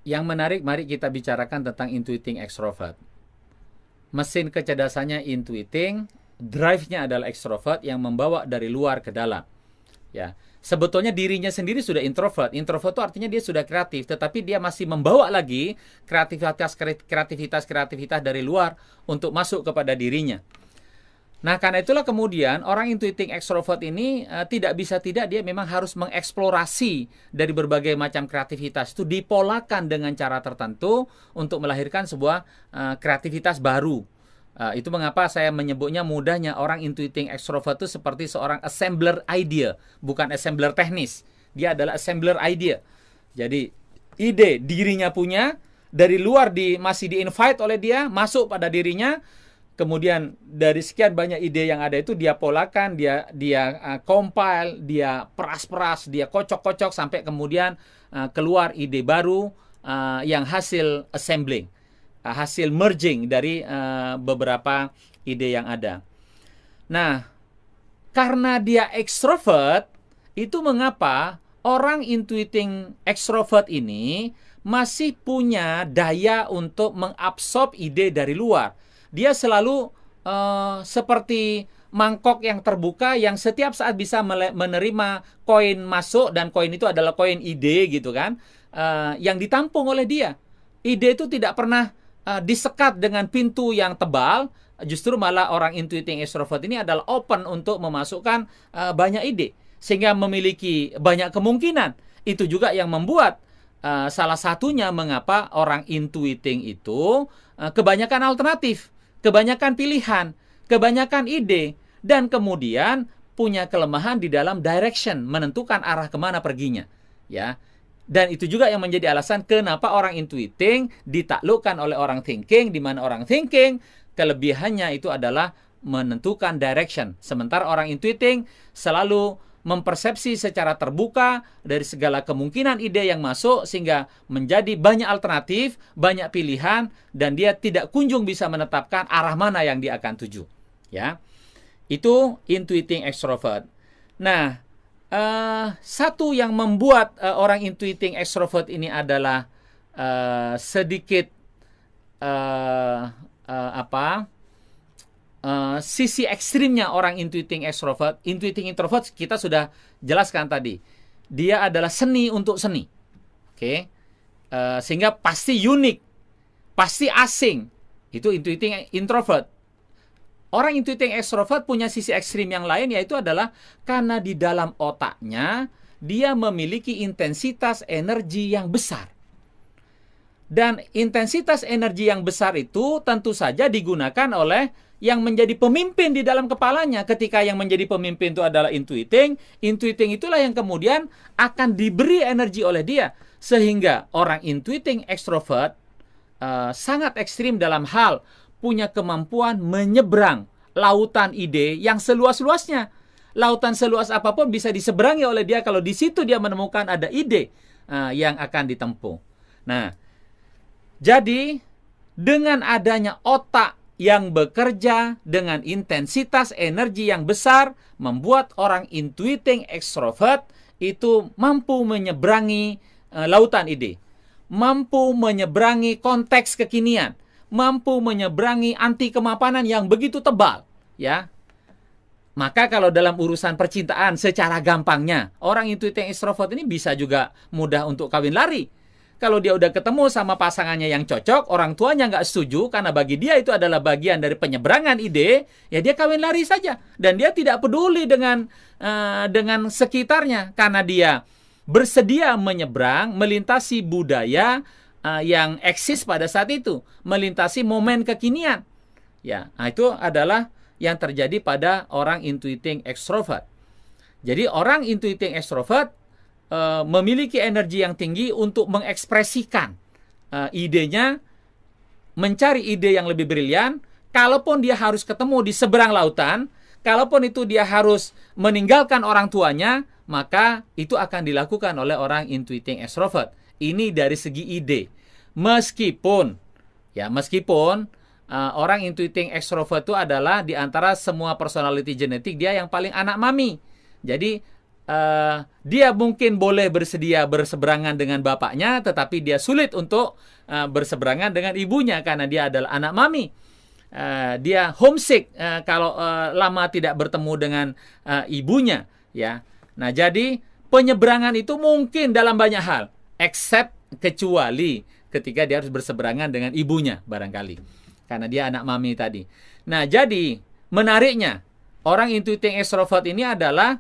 Yang menarik, mari kita bicarakan tentang intuiting extrovert. Mesin kecerdasannya intuiting, drive-nya adalah extrovert yang membawa dari luar ke dalam. Ya, sebetulnya dirinya sendiri sudah introvert. Introvert itu artinya dia sudah kreatif, tetapi dia masih membawa lagi kreativitas dari luar untuk masuk kepada dirinya. Nah, karena itulah kemudian orang intuiting extrovert ini tidak bisa tidak dia memang harus mengeksplorasi dari berbagai macam kreativitas. Itu dipolakan dengan cara tertentu untuk melahirkan sebuah kreativitas baru. Itu mengapa saya menyebutnya mudahnya orang intuiting extrovert itu seperti seorang assembler idea, bukan assembler teknis. Dia adalah assembler idea. Jadi ide dirinya punya, dari luar masih di-invite oleh dia, masuk pada dirinya. Kemudian dari sekian banyak ide yang ada itu dia polakan, dia compile, dia peras-peras, dia kocok-kocok sampai kemudian keluar ide baru yang hasil assembling, hasil merging dari beberapa ide yang ada. Nah, karena dia extrovert, itu mengapa orang intuiting extrovert ini masih punya daya untuk mengabsorb ide dari luar. Dia selalu seperti mangkok yang terbuka yang setiap saat bisa menerima koin masuk, dan koin itu adalah koin ide gitu kan, yang ditampung oleh dia. Ide itu tidak pernah disekat dengan pintu yang tebal, justru malah orang intuiting extrovert ini adalah open untuk memasukkan banyak ide, sehingga memiliki banyak kemungkinan. Itu juga yang membuat salah satunya mengapa orang intuiting itu kebanyakan alternatif, kebanyakan pilihan, kebanyakan ide, dan kemudian punya kelemahan di dalam direction, menentukan arah kemana perginya. Ya, dan itu juga yang menjadi alasan kenapa orang intuiting ditaklukkan oleh orang thinking, di mana orang thinking kelebihannya itu adalah menentukan direction, sementara orang intuiting selalu mempersepsi secara terbuka dari segala kemungkinan ide yang masuk, sehingga menjadi banyak alternatif, banyak pilihan, dan dia tidak kunjung bisa menetapkan arah mana yang dia akan tuju. Ya, itu intuiting extrovert. Nah, satu yang membuat orang intuiting extrovert ini adalah sedikit sisi ekstrimnya orang intuiting extrovert. Intuiting introvert kita sudah jelaskan tadi. Dia adalah seni untuk seni. Oke. Sehingga pasti unik, pasti asing. Itu intuiting introvert. Orang intuiting extrovert punya sisi ekstrim yang lain, yaitu adalah karena di dalam otaknya dia memiliki intensitas energi yang besar. Dan intensitas energi yang besar itu tentu saja digunakan oleh yang menjadi pemimpin di dalam kepalanya. Ketika yang menjadi pemimpin itu adalah intuiting itulah yang kemudian akan diberi energi oleh dia. Sehingga orang intuiting extrovert sangat ekstrim dalam hal punya kemampuan menyeberang lautan ide yang seluas-luasnya. Lautan seluas apapun bisa diseberangi oleh dia kalau di situ dia menemukan ada ide yang akan ditempuh. Nah, jadi dengan adanya otak yang bekerja dengan intensitas energi yang besar, membuat orang intuiting extrovert itu mampu menyeberangi lautan ide, mampu menyeberangi konteks kekinian, mampu menyeberangi anti kemapanan yang begitu tebal, ya. Maka kalau dalam urusan percintaan secara gampangnya, orang intuiting extrovert ini bisa juga mudah untuk kawin lari. Kalau dia udah ketemu sama pasangannya yang cocok, orang tuanya nggak setuju karena bagi dia itu adalah bagian dari penyeberangan ide, ya dia kawin lari saja. Dan dia tidak peduli dengan sekitarnya karena dia bersedia menyeberang, melintasi budaya yang eksis pada saat itu, melintasi momen kekinian. Ya, nah itu adalah yang terjadi pada orang intuiting extrovert. Jadi orang intuiting extrovert memiliki energi yang tinggi untuk mengekspresikan idenya, mencari ide yang lebih brilian. Kalaupun dia harus ketemu di seberang lautan, kalaupun itu dia harus meninggalkan orang tuanya, maka itu akan dilakukan oleh orang intuiting extrovert. Ini dari segi ide. Meskipun orang intuiting extrovert itu adalah di antara semua personality genetik dia yang paling anak mami. Jadi dia mungkin boleh bersedia berseberangan dengan bapaknya, tetapi dia sulit untuk berseberangan dengan ibunya karena dia adalah anak mami. Dia homesick kalau lama tidak bertemu dengan ibunya, ya. Nah, jadi penyeberangan itu mungkin dalam banyak hal, except kecuali ketika dia harus berseberangan dengan ibunya barangkali, karena dia anak mami tadi. Nah, jadi menariknya orang intuiting extrovert ini adalah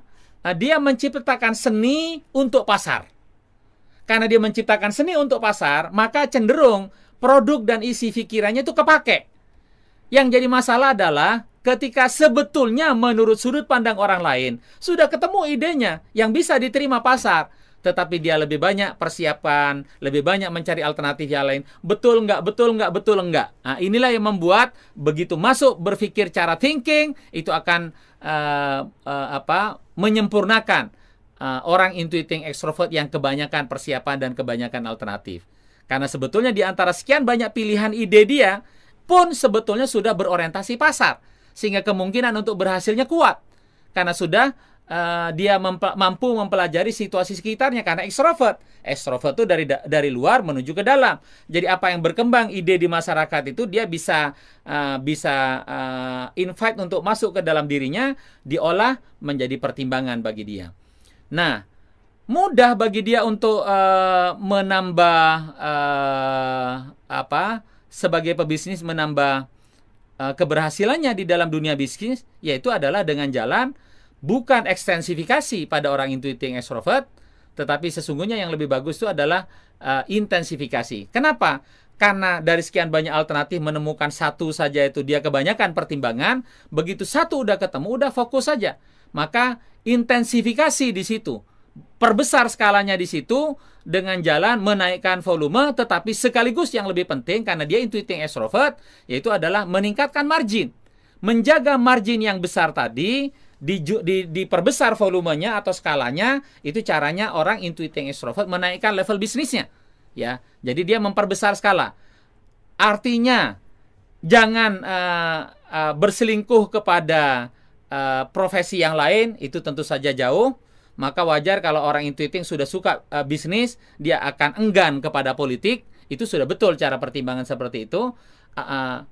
dia menciptakan seni untuk pasar. Karena dia menciptakan seni untuk pasar, maka cenderung produk dan isi pikirannya itu kepake. Yang jadi masalah adalah ketika sebetulnya menurut sudut pandang orang lain, sudah ketemu idenya yang bisa diterima pasar, tetapi dia lebih banyak persiapan, lebih banyak mencari alternatif yang lain. Betul nggak, betul nggak, betul nggak. Nah, inilah yang membuat begitu masuk berpikir cara thinking, itu akan menyempurnakan orang intuiting extrovert yang kebanyakan persiapan dan kebanyakan alternatif. Karena sebetulnya di antara sekian banyak pilihan ide dia pun sebetulnya sudah berorientasi pasar, sehingga kemungkinan untuk berhasilnya kuat. Karena sudah dia mampu mempelajari situasi sekitarnya, karena extrovert itu dari luar menuju ke dalam. Jadi apa yang berkembang ide di masyarakat itu dia bisa invite untuk masuk ke dalam dirinya, diolah menjadi pertimbangan bagi dia. Nah, mudah bagi dia untuk menambah sebagai pebisnis, menambah keberhasilannya di dalam dunia bisnis, yaitu adalah dengan jalan bukan ekstensifikasi pada orang intuiting extrovert, tetapi sesungguhnya yang lebih bagus itu adalah intensifikasi. Kenapa? Karena dari sekian banyak alternatif menemukan satu saja itu dia kebanyakan pertimbangan, begitu satu udah ketemu, udah fokus saja. Maka intensifikasi di situ, perbesar skalanya di situ dengan jalan menaikkan volume, tetapi sekaligus yang lebih penting karena dia intuiting extrovert, yaitu adalah meningkatkan margin. Menjaga margin yang besar tadi, diperbesar volumenya atau skalanya, itu caranya orang intuiting extrovert menaikkan level bisnisnya. Ya, jadi dia memperbesar skala. Artinya jangan berselingkuh kepada profesi yang lain, itu tentu saja jauh. Maka wajar kalau orang intuiting sudah suka bisnis, dia akan enggan kepada politik. Itu sudah betul cara pertimbangan seperti itu.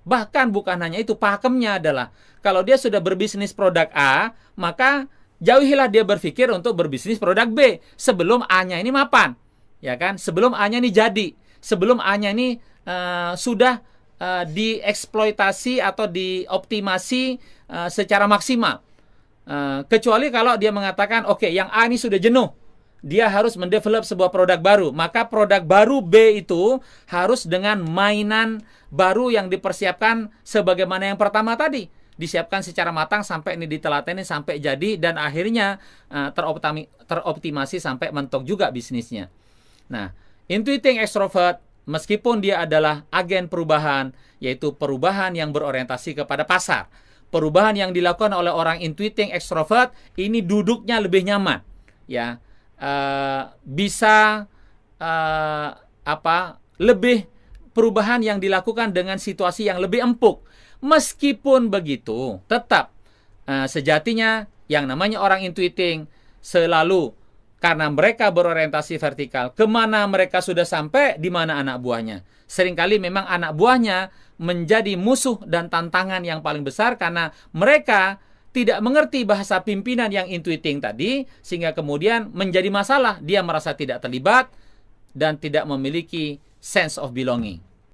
Bahkan bukan hanya itu, pakemnya adalah kalau dia sudah berbisnis produk A, maka jauhilah dia berpikir untuk berbisnis produk B sebelum A-nya ini mapan, ya kan? Sebelum A-nya ini jadi, sebelum A-nya ini sudah dieksploitasi atau dioptimasi secara maksimal. Kecuali kalau dia mengatakan, oke, yang A ini sudah jenuh, dia harus mendevelop sebuah produk baru. Maka produk baru B itu harus dengan mainan baru yang dipersiapkan sebagaimana yang pertama tadi. Disiapkan secara matang sampai ini ditelateni sampai jadi dan akhirnya teroptimasi sampai mentok juga bisnisnya. Nah, intuiting extrovert meskipun dia adalah agen perubahan, yaitu perubahan yang berorientasi kepada pasar. Perubahan yang dilakukan oleh orang intuiting extrovert ini duduknya lebih nyaman, ya. Lebih perubahan yang dilakukan dengan situasi yang lebih empuk. Meskipun begitu, tetap sejatinya yang namanya orang intuiting selalu, karena mereka berorientasi vertikal, kemana mereka sudah sampai, di mana anak buahnya. Seringkali memang anak buahnya menjadi musuh dan tantangan yang paling besar karena mereka tidak mengerti bahasa pimpinan yang intuiting tadi, sehingga kemudian menjadi masalah. Dia merasa tidak terlibat dan tidak memiliki sense of belonging.